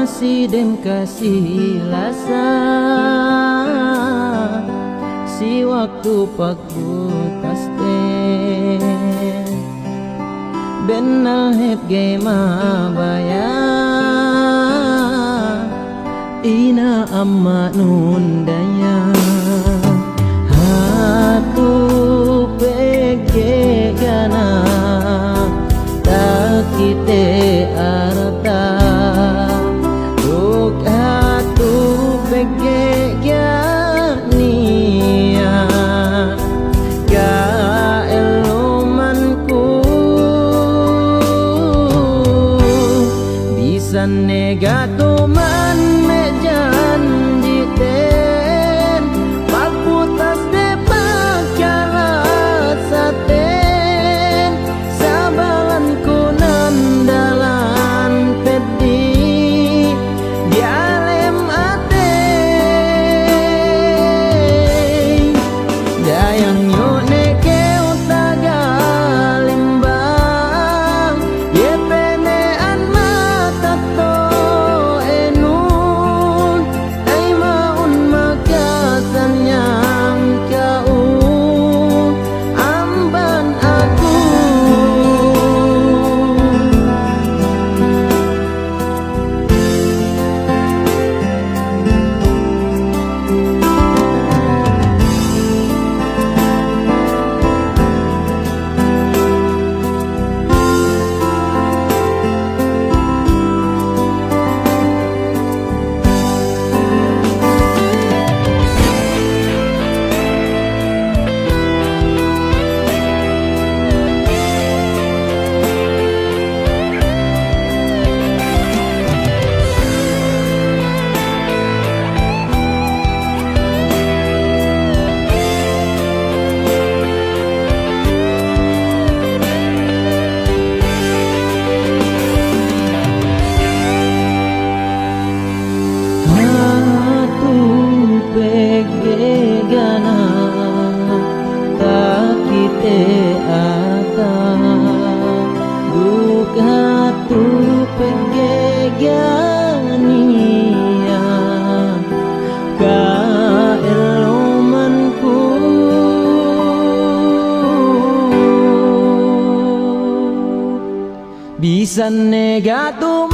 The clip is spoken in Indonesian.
masih dem kasih lasa si waktu paku tasten benal hep gema baya ina amma nundaya hatu pege gana takite arta duk hatu pege gania ga elumanku bisa negato man mejan jiten pakutas de pakalat saten sabalan kunan dalan pedi dialem ate dayang yo neke utaga limbang ye penean mata to enun ay maun makasan yang kau amban aku gana takite ata duka tu pegegania ka elomanku bisa negatum